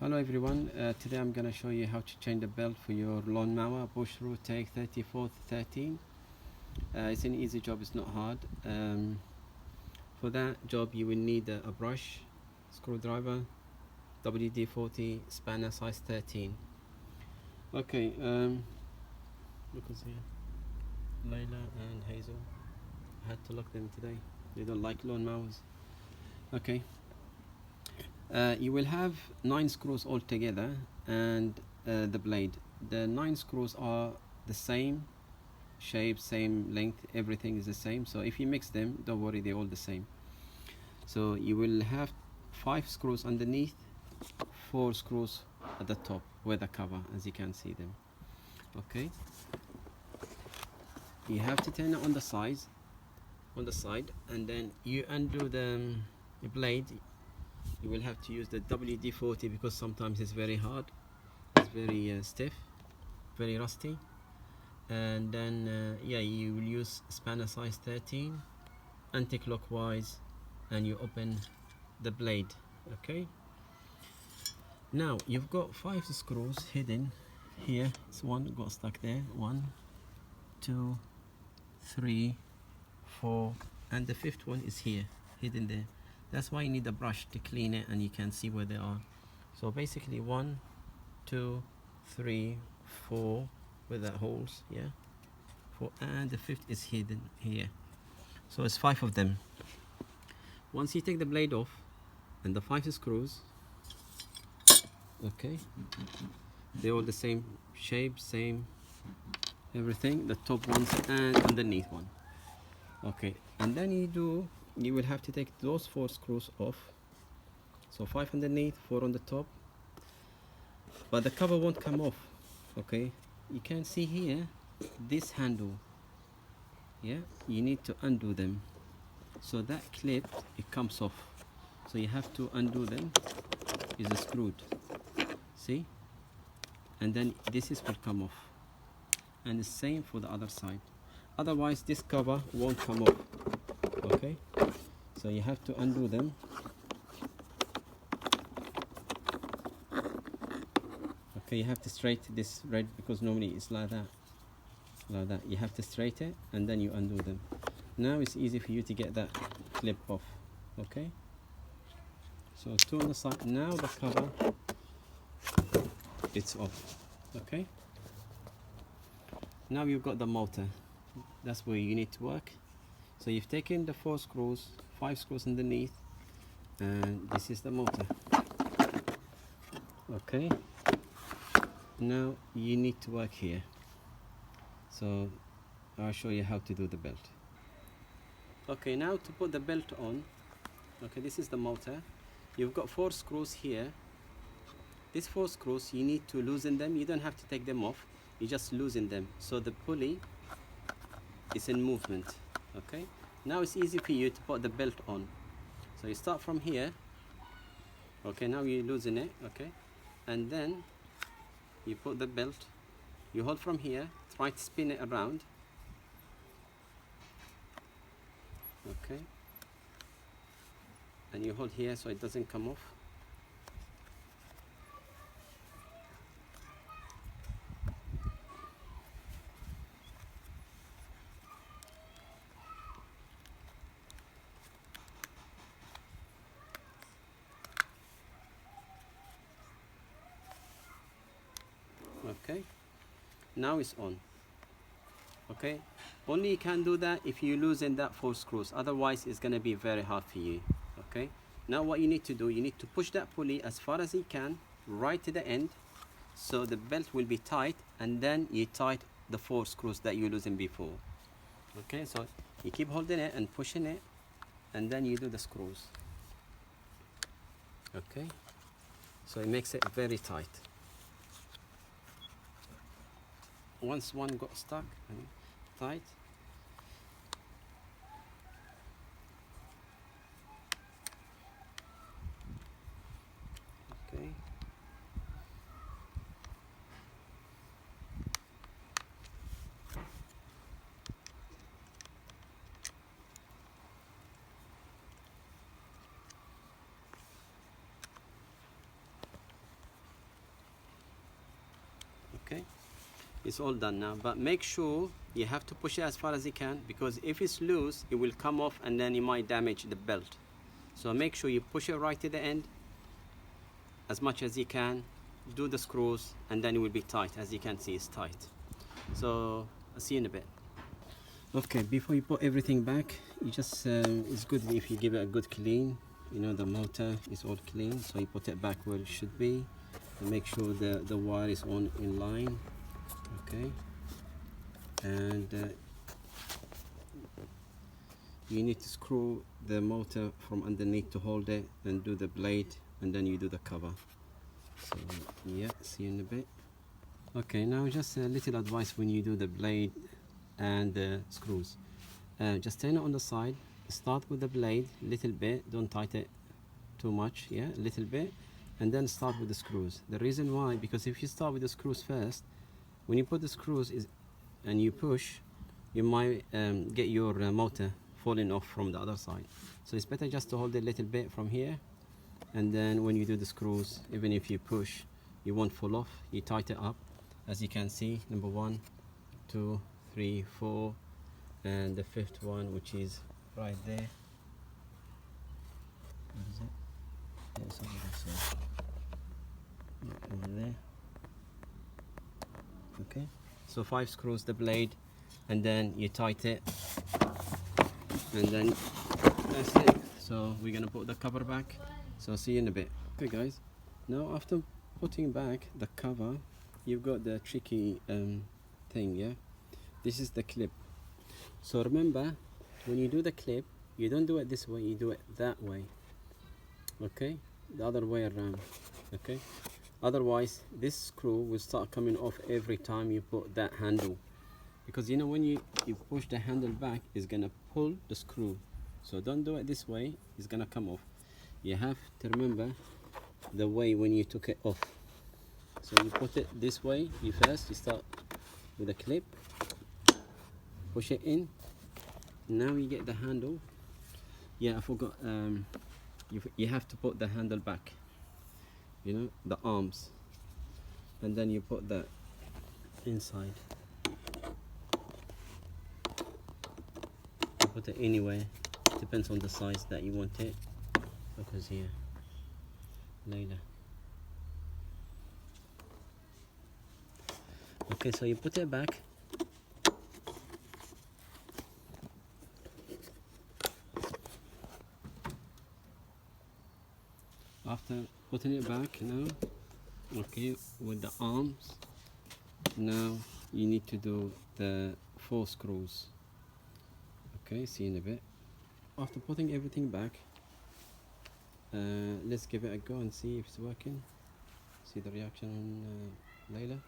Hello everyone, today I'm going to show you how to change the belt for your lawnmower Bosch Rotak 3413. It's an easy job, it's not hard. For that job you will need a brush, screwdriver, WD-40, spanner size 13. Okay, look who's here, Layla and Hazel. I had to lock them today, they don't like lawnmowers. Okay. You will have 9 screws all together and the blade. The 9 screws are the same shape, same length, everything is the same. So if you mix them, don't worry, they're all the same. So you will have 5 screws underneath, 4 screws at the top where the cover, as you can see them. Okay. You have to turn it on the side, and then you undo the blade. You will have to use the WD-40 because sometimes it's very hard, it's very stiff, very rusty. And then yeah, you will use spanner size 13 anti-clockwise, and you open the blade. Okay, now you've got 5 screws hidden here. It's one got stuck there, 1, 2, 3, 4, and the 5th one is here, hidden there. That's why you need a brush to clean it and you can see where they are. So basically 1, 2, 3, 4 with the holes, yeah, 4, and the 5th is hidden here. So it's 5 of them. Once you take the blade off and the 5 screws, okay, they're all the same shape, same everything, the top ones and underneath one. Okay, and then you will have to take those 4 screws off. So 5 underneath, 4 on the top, but the cover won't come off. Okay, you can see here this handle, yeah, you need to undo them. So that clip, it comes off, so you have to undo them. Is screwed, see, and then this will come off, and the same for the other side, otherwise this cover won't come off. Okay, so you have to undo them. Okay, you have to straighten this red because normally it's like that. You have to straighten it and then you undo them. Now it's easy for you to get that clip off. Okay, so 2 on the side. Now the cover, it's off. Okay, now you've got the motor. That's where you need to work. So you've taken the 4 screws, 5 screws underneath, and this is the motor. Okay, now you need to work here. So I'll show you how to do the belt. Okay, now to put the belt on, okay, this is the motor. You've got 4 screws here. These 4 screws, you need to loosen them. You don't have to take them off, you just loosen them so the pulley is in movement. Okay, now it's easy for you to put the belt on. So you start from here. Okay, now you loosen it. Okay, and then you put the belt, you hold from here, try to spin it around. Okay, and you hold here so it doesn't come off. Okay, now it's on. Okay, only you can do that if you loosen that 4 screws, otherwise it's going to be very hard for you. Okay, now what you need to do, you need to push that pulley as far as you can right to the end so the belt will be tight, and then you tighten the 4 screws that you loosened before. Okay, so you keep holding it and pushing it, and then you do the screws. Okay, so it makes it very tight. Once one got stuck and tight, okay, Okay, it's all done now, but make sure you have to push it as far as you can, because if it's loose it will come off and then it might damage the belt. So make sure you push it right to the end as much as you can, do the screws, and then it will be tight. As you can see, it's tight. So I'll see you in a bit. Okay, before you put everything back, you just it's good if you give it a good clean. You know, the motor is all clean, so you put it back where it should be, and make sure the wire is on in line. Okay, and you need to screw the motor from underneath to hold it, and do the blade, and then you do the cover. So yeah, see you in a bit. Okay, now just a little advice when you do the blade and the screws. Just turn it on the side, start with the blade little bit, don't tighten it too much, yeah, a little bit, and then start with the screws. The reason why, because if you start with the screws first, when you put the screws and you push, you might get your motor falling off from the other side. So it's better just to hold it a little bit from here, and then when you do the screws, even if you push, you won't fall off. You tighten it up, as you can see, number 1, 2, 3, 4, and the 5th one, which is right there. What is it? Yeah, it's over there, so over there. Okay, so 5 screws the blade, and then you tighten it, and then that's it. So we're gonna put the cover back, so see you in a bit. Okay guys, now after putting back the cover, you've got the tricky thing, yeah. This is the clip. So remember, when you do the clip, you don't do it this way, you do it that way. Okay, the other way around. Okay, otherwise this screw will start coming off every time you put that handle, because you know when you push the handle back, it's gonna pull the screw. So don't do it this way, it's gonna come off. You have to remember the way when you took it off. So you put it this way, you start with a clip, push it in, now you get the handle. Yeah, I forgot, you have to put the handle back, you know, the arms, and then you put that inside. You put it anywhere, depends on the size that you want it, because here, later. Okay, so you put it back. After putting it back now, okay, with the arms, now you need to do the 4 screws. Okay, see you in a bit. After putting everything back, let's give it a go and see if it's working. See the reaction on Layla.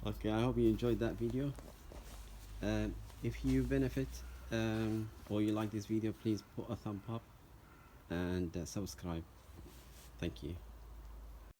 Okay, I hope you enjoyed that video. If you benefit or you like this video, please put a thumb up and subscribe. Thank you.